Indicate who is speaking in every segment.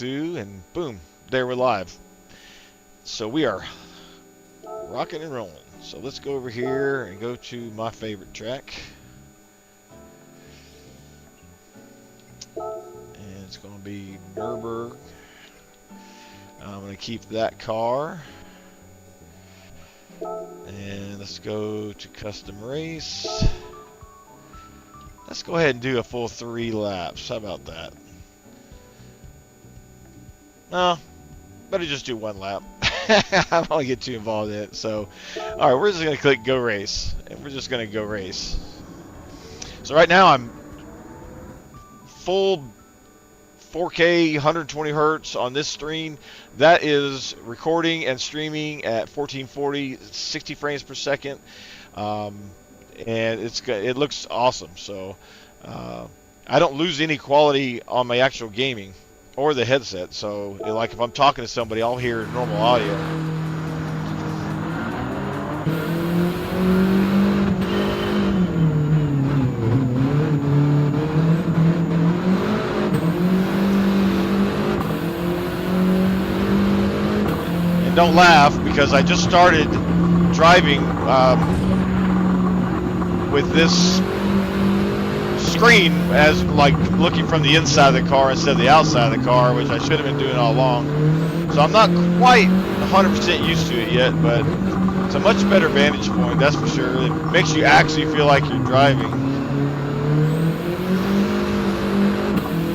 Speaker 1: through, and boom, there we're live. So we are rocking and rolling. So let's go over here and go to my favorite track. And it's going to be Nürburgring. I'm going to keep that car. And let's go to custom race. Let's go ahead and do a full 3 laps. How about that? No, better just do 1 lap. I don't want to get too involved in it. So, alright, we're just going to click go race. And we're just going to go race. So right now I'm full 4K 120 hertz on this stream. That is recording and streaming at 1440 60 frames per second, and it looks awesome. So I don't lose any quality on my actual gaming or the headset. So like if I'm talking to somebody, I'll hear normal audio. Don't laugh, because I just started driving with this screen as like looking from the inside of the car instead of the outside of the car, which I should have been doing all along. So I'm not quite 100% used to it yet, but it's a much better vantage point, that's for sure. It makes you actually feel like you're driving.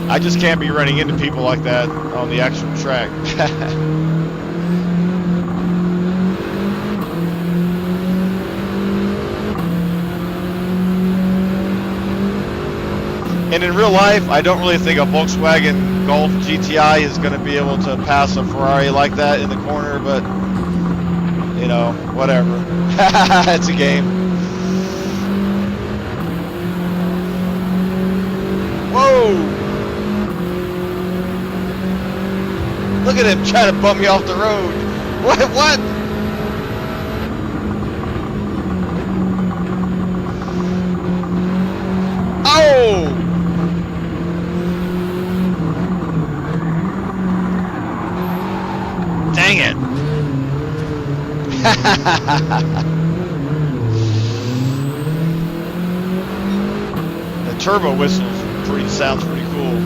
Speaker 1: I just can't be running into people like that on the actual track. And in real life, I don't really think a Volkswagen Golf GTI is going to be able to pass a Ferrari like that in the corner, but, you know, whatever. It's a game. Whoa! Look at him trying to bump me off the road. What? Oh! Dang it. The turbo whistle sounds pretty cool.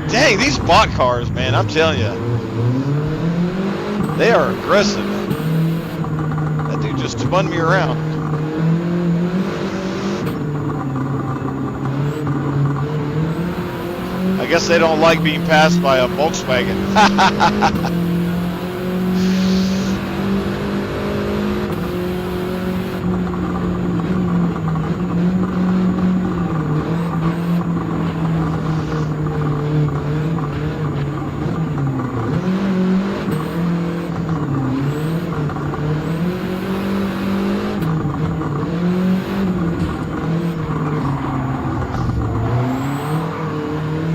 Speaker 1: Dang, these bot cars, man, I'm telling you. They are aggressive. That dude just spun me around. I guess they don't like being passed by a Volkswagen.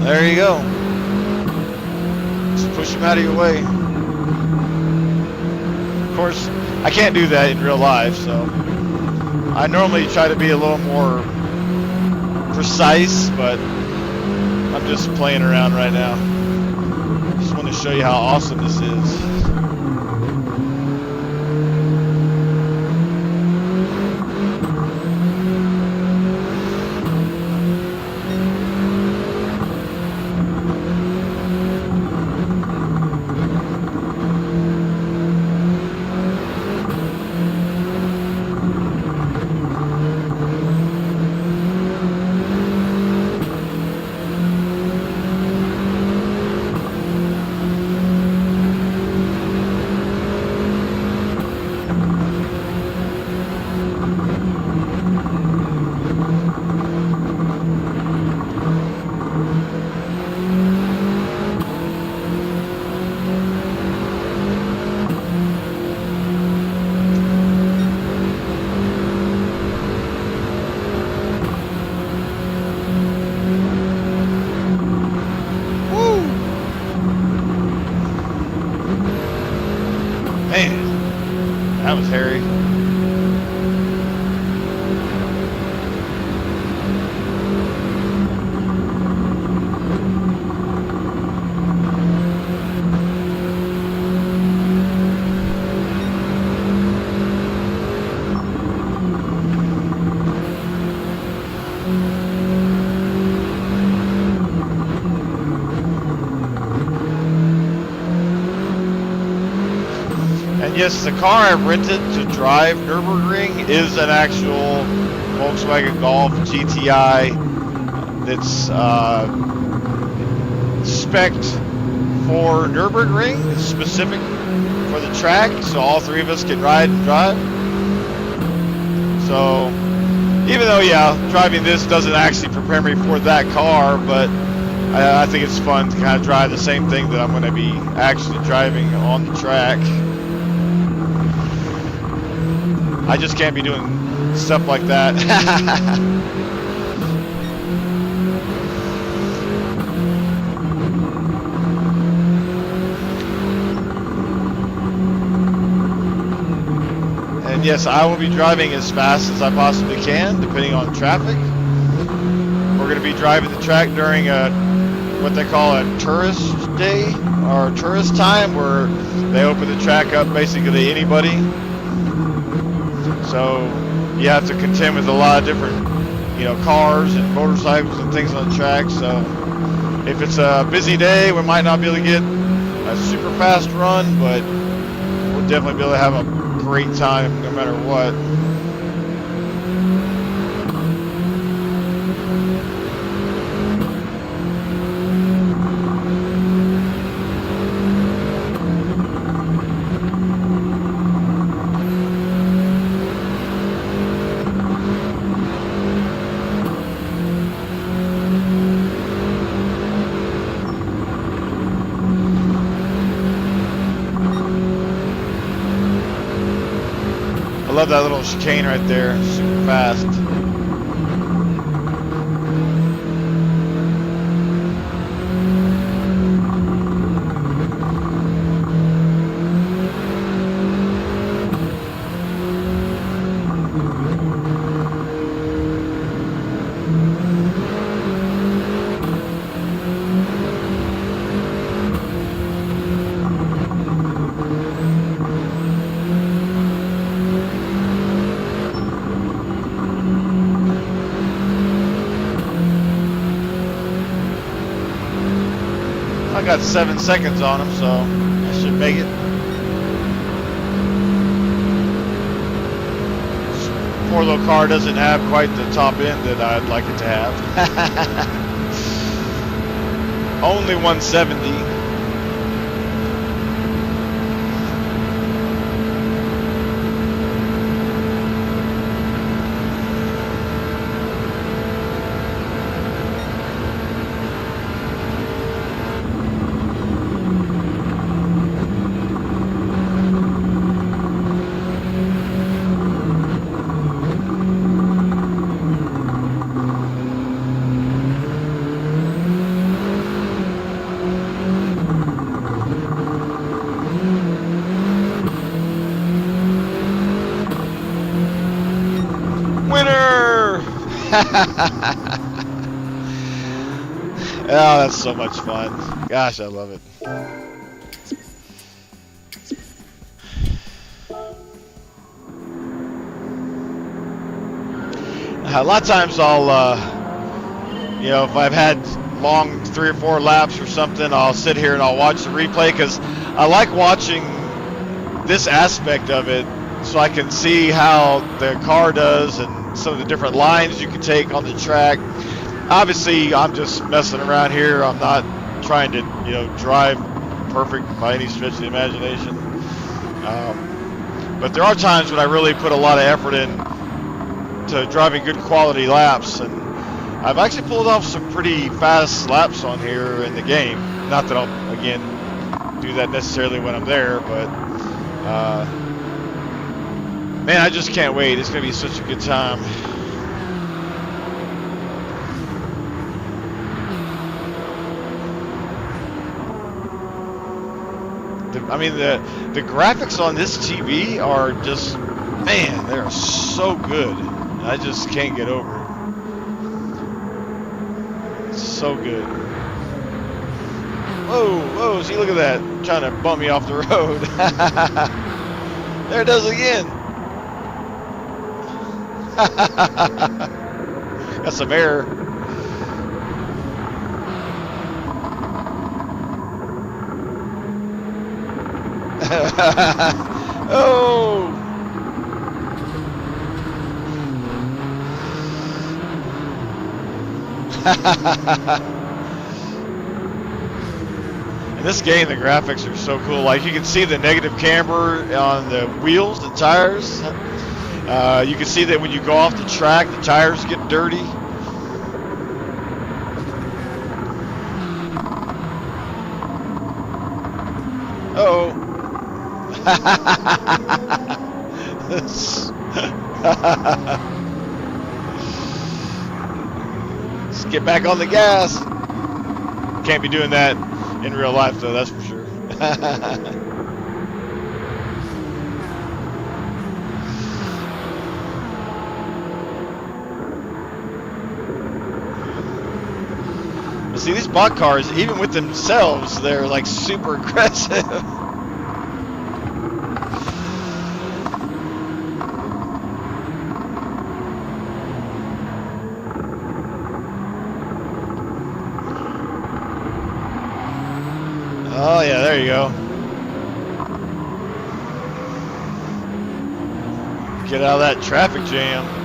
Speaker 1: There you go. Just push him out of your way. Of course, I can't do that in real life, so I normally try to be a little more precise, but I'm just playing around right now. Just want to show you how awesome this is. Man, that was hairy. Yes, the car I rented to drive Nürburgring is an actual Volkswagen Golf GTI that's spec'd for Nürburgring, specific for the track, so all three of us can ride and drive. So, even though, yeah, driving this doesn't actually prepare me for that car, but I think it's fun to kind of drive the same thing that I'm going to be actually driving on the track. I just can't be doing stuff like that. And yes, I will be driving as fast as I possibly can, depending on traffic. We're going to be driving the track during what they call a tourist day, or tourist time, where they open the track up basically to anybody. So you have to contend with a lot of different, cars and motorcycles and things on the track. So if it's a busy day, we might not be able to get a super fast run, but we'll definitely be able to have a great time no matter what. I love that little chicane right there, super fast. I got 7 seconds on him, so I should make it. This poor little car doesn't have quite the top end that I'd like it to have. Only 170. Winner! Oh, that's so much fun. Gosh, I love it. A lot of times I'll, if I've had long 3 or 4 laps or something, I'll sit here and I'll watch the replay, because I like watching this aspect of it so I can see how the car does and some of the different lines you can take on the track. Obviously, I'm just messing around here. I'm not trying to, drive perfect by any stretch of the imagination. But there are times when I really put a lot of effort in to driving good quality laps, and I've actually pulled off some pretty fast laps on here in the game. Not that I'll, again, do that necessarily when I'm there, but man, I just can't wait. It's going to be such a good time. I mean, the graphics on this TV are just, man, they're so good. I just can't get over it. So good. Whoa, whoa, see, look at that. Trying to bump me off the road. There it does again. Got some air. Oh! In this game, the graphics are so cool. Like, you can see the negative camber on the wheels, the tires. You can see that when you go off the track, the tires get dirty. Uh-oh. Let's get back on the gas. Can't be doing that in real life, though, that's for sure. See, these bot cars, even with themselves, they're like super aggressive. Oh yeah, there you go. Get out of that traffic jam.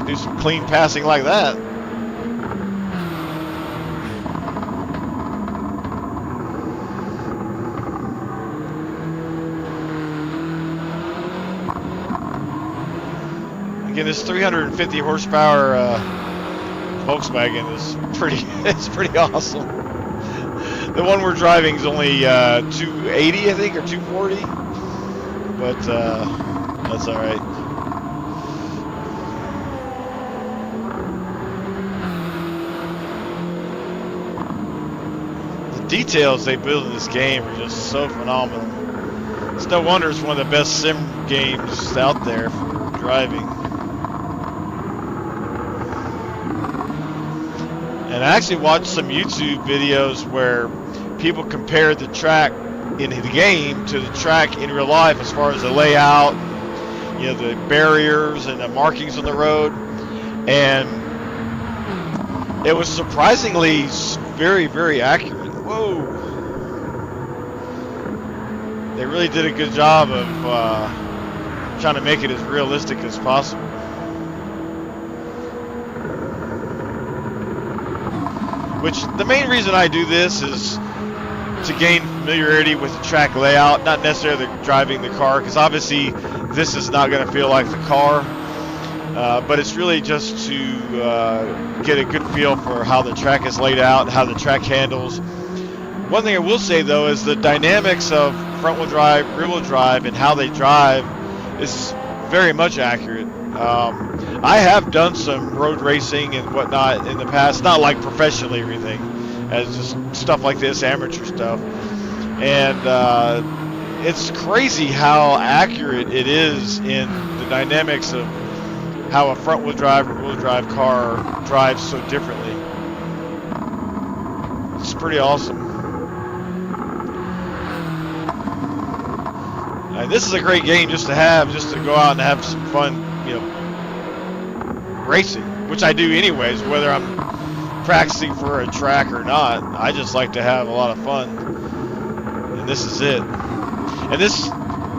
Speaker 1: Do some clean passing like that. Again, this 350 horsepower Volkswagen is it's pretty awesome. The one we're driving is only 280, I think, or 240, but that's all right. The details they build in this game are just so phenomenal. It's no wonder it's one of the best sim games out there for driving. And I actually watched some YouTube videos where people compared the track in the game to the track in real life as far as the layout, you know, the barriers and the markings on the road. And it was surprisingly very, very accurate. Whoa. They really did a good job of trying to make it as realistic as possible. Which, the main reason I do this is to gain familiarity with the track layout, not necessarily driving the car, because obviously this is not going to feel like the car, but it's really just to get a good feel for how the track is laid out and how the track handles. One thing I will say, though, is the dynamics of front-wheel drive, rear-wheel drive, and how they drive is very much accurate. I have done some road racing and whatnot in the past, not like professionally or anything, as just stuff like this, amateur stuff. And it's crazy how accurate it is in the dynamics of how a front-wheel drive or wheel drive car drives so differently. It's pretty awesome. And this is a great game just to have, just to go out and have some fun, you know, racing, which I do anyways, whether I'm practicing for a track or not. I just like to have a lot of fun, and this is it. And this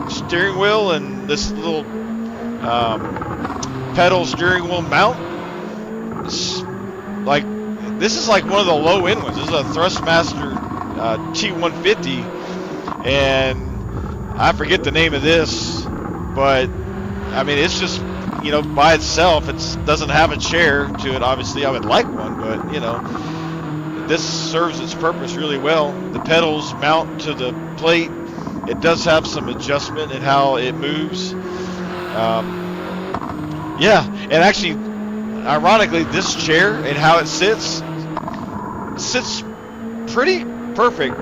Speaker 1: steering wheel and this little pedal steering wheel mount, this is like one of the low end ones. This is a Thrustmaster T150, and I forget the name of this, but I mean, it's just, you know, by itself, it doesn't have a chair to it. Obviously, I would like one, but, you know, this serves its purpose really well. The pedals mount to the plate. It does have some adjustment in how it moves. Yeah, and actually, ironically, this chair and how it sits sits pretty perfect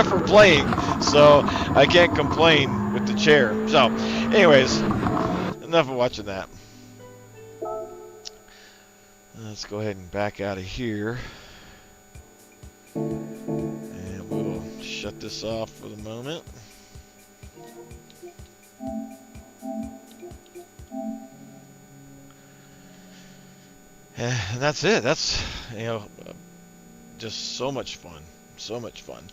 Speaker 1: for playing, so I can't complain with the chair. So, anyways, enough of watching that. Let's go ahead and back out of here. And we'll shut this off for the moment. And that's it. That's, just so much fun. So much fun.